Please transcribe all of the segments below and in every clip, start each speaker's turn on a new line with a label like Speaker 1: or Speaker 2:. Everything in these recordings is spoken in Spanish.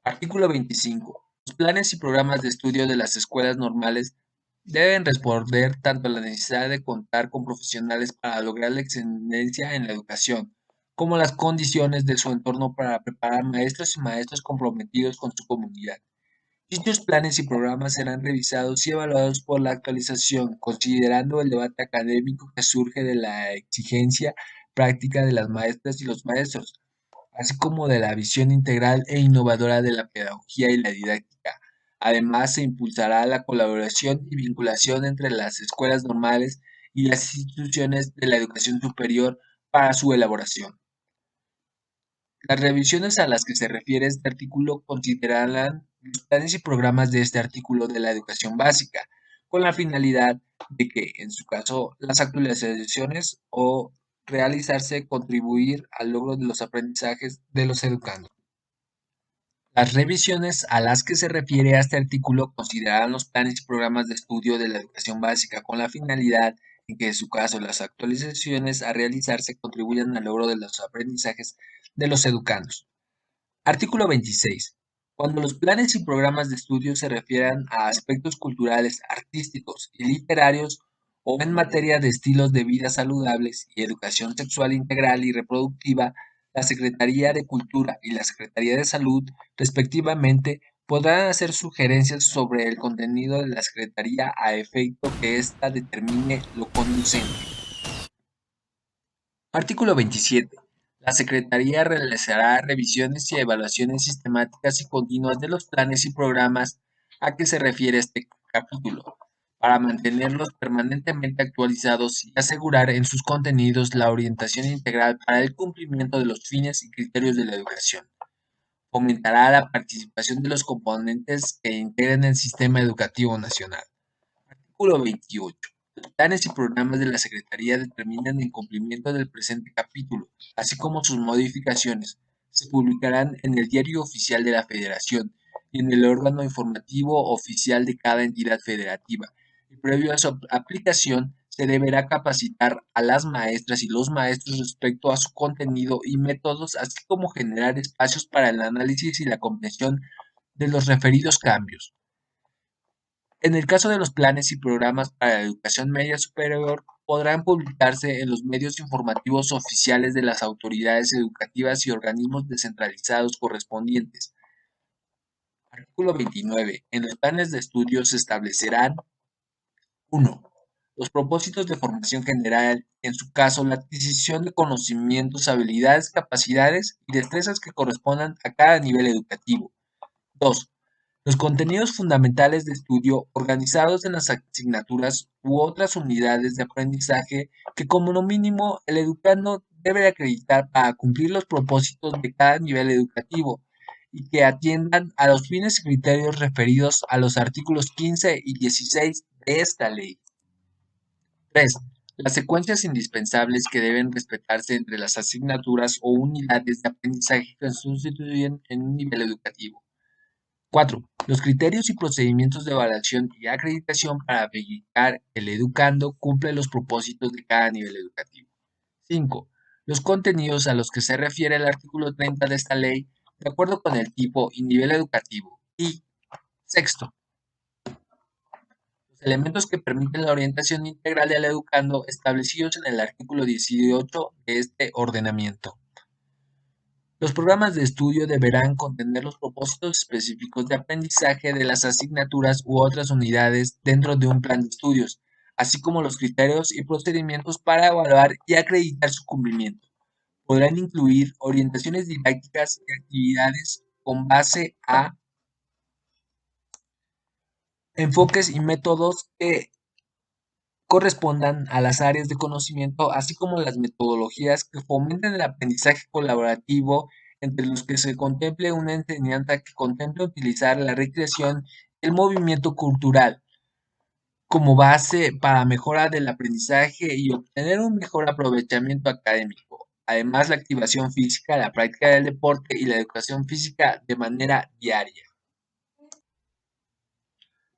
Speaker 1: Artículo 25. Los planes y programas de estudio de las escuelas normales deben responder tanto a la necesidad de contar con profesionales para lograr la excelencia en la educación, como las condiciones de su entorno para preparar maestros y maestros comprometidos con su comunidad. Dichos planes y programas serán revisados y evaluados por la actualización, considerando el debate académico que surge de la exigencia práctica de las maestras y los maestros, así como de la visión integral e innovadora de la pedagogía y la didáctica. Además, se impulsará la colaboración y vinculación entre las escuelas normales y las instituciones de la educación superior para su elaboración. Las revisiones a las que se refiere este artículo considerarán los planes y programas de este artículo de la educación básica, con la finalidad de que, en su caso, las actualizaciones o realizarse contribuir al logro de los aprendizajes de los educandos. Las revisiones a las que se refiere este artículo considerarán los planes y programas de estudio de la educación básica con la finalidad en que, en su caso, las actualizaciones a realizarse contribuyan al logro de los aprendizajes de los educandos. Artículo 26. Cuando los planes y programas de estudio se refieran a aspectos culturales, artísticos y literarios o en materia de estilos de vida saludables y educación sexual integral y reproductiva, la Secretaría de Cultura y la Secretaría de Salud, respectivamente, podrán hacer sugerencias sobre el contenido de la Secretaría a efecto que ésta determine lo conducente. Artículo 27. La Secretaría realizará revisiones y evaluaciones sistemáticas y continuas de los planes y programas a que se refiere este capítulo, para mantenerlos permanentemente actualizados y asegurar en sus contenidos la orientación integral para el cumplimiento de los fines y criterios de la educación. Fomentará la participación de los componentes que integren el sistema educativo nacional. Artículo 28. Los planes y programas de la Secretaría determinan el cumplimiento del presente capítulo, así como sus modificaciones. Se publicarán en el Diario Oficial de la Federación y en el órgano informativo oficial de cada entidad federativa. Y previo a su aplicación, se deberá capacitar a las maestras y los maestros respecto a su contenido y métodos, así como generar espacios para el análisis y la comprensión de los referidos cambios. En el caso de los planes y programas para la educación media superior, podrán publicarse en los medios informativos oficiales de las autoridades educativas y organismos descentralizados correspondientes. Artículo 29. En los planes de estudio se establecerán: 1. Los propósitos de formación general, en su caso la adquisición de conocimientos, habilidades, capacidades y destrezas que correspondan a cada nivel educativo. 2. Los contenidos fundamentales de estudio organizados en las asignaturas u otras unidades de aprendizaje que como lo mínimo el educando debe acreditar para cumplir los propósitos de cada nivel educativo y que atiendan a los fines y criterios referidos a los artículos 15 y 16 de esta ley. 3. Las secuencias indispensables que deben respetarse entre las asignaturas o unidades de aprendizaje que constituyen en un nivel educativo. 4. Los criterios y procedimientos de evaluación y acreditación para verificar que el educando cumple los propósitos de cada nivel educativo. 5. Los contenidos a los que se refiere el artículo 30 de esta ley, de acuerdo con el tipo y nivel educativo. Y sexto, los elementos que permiten la orientación integral del educando establecidos en el artículo 18 de este ordenamiento. Los programas de estudio deberán contener los propósitos específicos de aprendizaje de las asignaturas u otras unidades dentro de un plan de estudios, así como los criterios y procedimientos para evaluar y acreditar su cumplimiento. Podrán incluir orientaciones didácticas y actividades con base a enfoques y métodos que correspondan a las áreas de conocimiento, así como las metodologías que fomenten el aprendizaje colaborativo, entre los que se contemple una enseñanza que contemple utilizar la recreación y el movimiento cultural como base para mejora del aprendizaje y obtener un mejor aprovechamiento académico. Además, la activación física, la práctica del deporte y la educación física de manera diaria.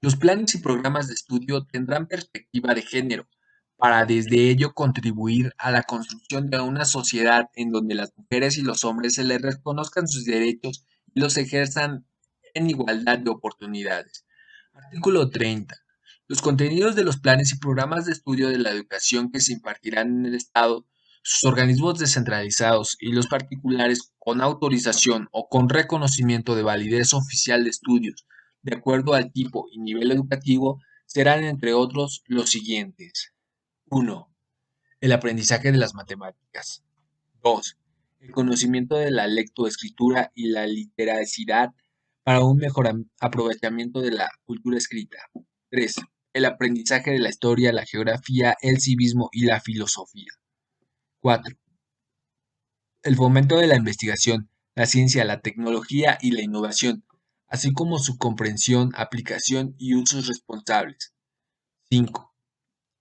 Speaker 1: Los planes y programas de estudio tendrán perspectiva de género, para desde ello contribuir a la construcción de una sociedad en donde las mujeres y los hombres se les reconozcan sus derechos y los ejerzan en igualdad de oportunidades. Artículo 30. Los contenidos de los planes y programas de estudio de la educación que se impartirán en el Estado, sus organismos descentralizados y los particulares con autorización o con reconocimiento de validez oficial de estudios, de acuerdo al tipo y nivel educativo, serán entre otros los siguientes. 1. El aprendizaje de las matemáticas. 2. El conocimiento de la lectoescritura y la literacidad para un mejor aprovechamiento de la cultura escrita. 3. El aprendizaje de la historia, la geografía, el civismo y la filosofía. 4. El fomento de la investigación, la ciencia, la tecnología y la innovación, así como su comprensión, aplicación y usos responsables. 5.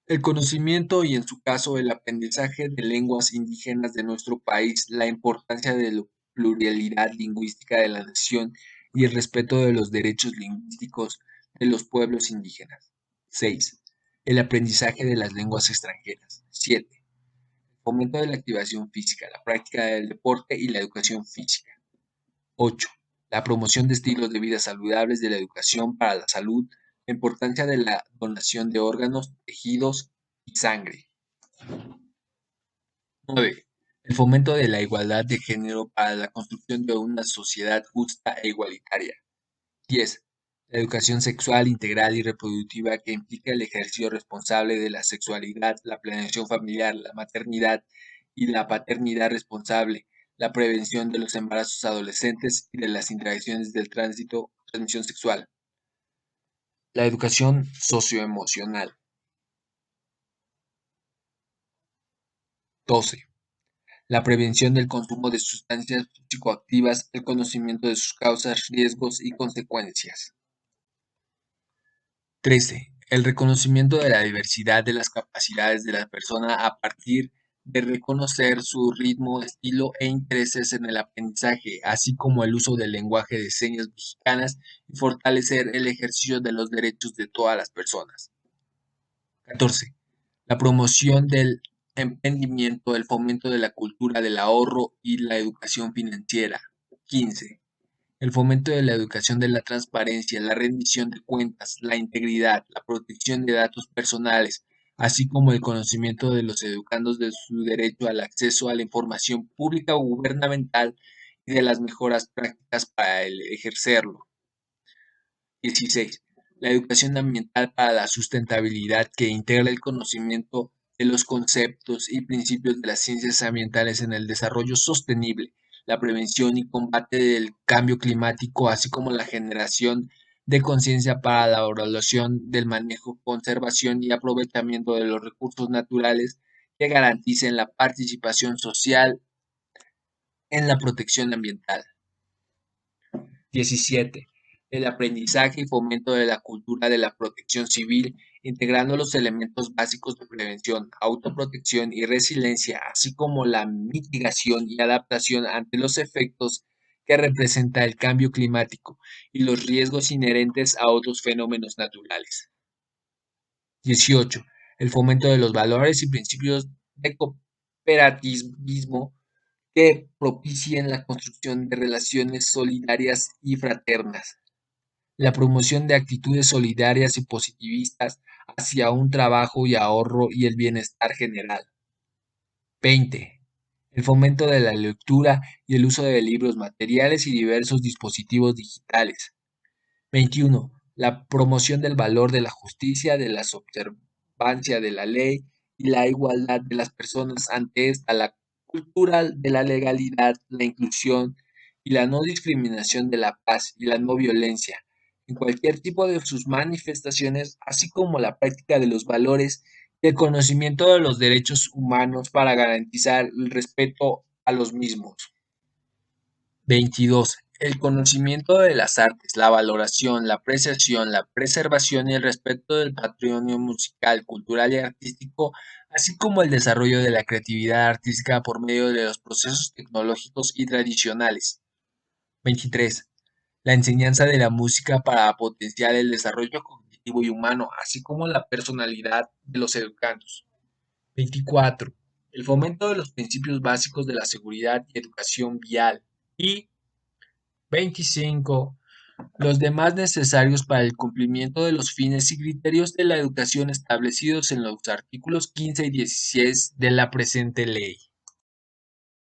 Speaker 1: El conocimiento y, en su caso, el aprendizaje de lenguas indígenas de nuestro país, la importancia de la pluralidad lingüística de la nación y el respeto de los derechos lingüísticos de los pueblos indígenas. 6. El aprendizaje de las lenguas extranjeras. 7. El fomento de la activación física, la práctica del deporte y la educación física. 8. La promoción de estilos de vida saludables, de la educación para la salud, la importancia de la donación de órganos, tejidos y sangre. 9. El fomento de la igualdad de género para la construcción de una sociedad justa e igualitaria. 10. La educación sexual integral y reproductiva que implica el ejercicio responsable de la sexualidad, la planeación familiar, la maternidad y la paternidad responsable, la prevención de los embarazos adolescentes y de las interacciones del transmisión sexual. La educación socioemocional. 12. La prevención del consumo de sustancias psicoactivas, el conocimiento de sus causas, riesgos y consecuencias. 13. El reconocimiento de la diversidad de las capacidades de la persona a partir de reconocer su ritmo, estilo e intereses en el aprendizaje, así como el uso del lenguaje de señas mexicanas y fortalecer el ejercicio de los derechos de todas las personas. 14. La promoción del emprendimiento, el fomento de la cultura del ahorro y la educación financiera. 15. El fomento de la educación de la transparencia, la rendición de cuentas, la integridad, la protección de datos personales, así como el conocimiento de los educandos de su derecho al acceso a la información pública o gubernamental y de las mejores prácticas para ejercerlo. 16. La educación ambiental para la sustentabilidad que integra el conocimiento de los conceptos y principios de las ciencias ambientales en el desarrollo sostenible, la prevención y combate del cambio climático, así como la generación de conciencia para la evaluación del manejo, conservación y aprovechamiento de los recursos naturales que garanticen la participación social en la protección ambiental. 17. El aprendizaje y fomento de la cultura de la protección civil, integrando los elementos básicos de prevención, autoprotección y resiliencia, así como la mitigación y adaptación ante los efectos que representa el cambio climático y los riesgos inherentes a otros fenómenos naturales. 18. El fomento de los valores y principios de cooperativismo que propicien la construcción de relaciones solidarias y fraternas, la promoción de actitudes solidarias y positivistas hacia un trabajo y ahorro y el bienestar general. 20. El fomento de la lectura y el uso de libros, materiales y diversos dispositivos digitales. 21. La promoción del valor de la justicia, de la observancia de la ley y la igualdad de las personas ante esta, la cultura de la legalidad, la inclusión y la no discriminación, de la paz y la no violencia en cualquier tipo de sus manifestaciones, así como la práctica de los valores y el conocimiento de los derechos humanos para garantizar el respeto a los mismos. 22. El conocimiento de las artes, la valoración, la apreciación, la preservación y el respeto del patrimonio musical, cultural y artístico, así como el desarrollo de la creatividad artística por medio de los procesos tecnológicos y tradicionales. 23. La enseñanza de la música para potenciar el desarrollo cognitivo y humano, así como la personalidad de los educandos. 24. El fomento de los principios básicos de la seguridad y educación vial. Y 25. los demás necesarios para el cumplimiento de los fines y criterios de la educación establecidos en los artículos 15 y 16 de la presente ley.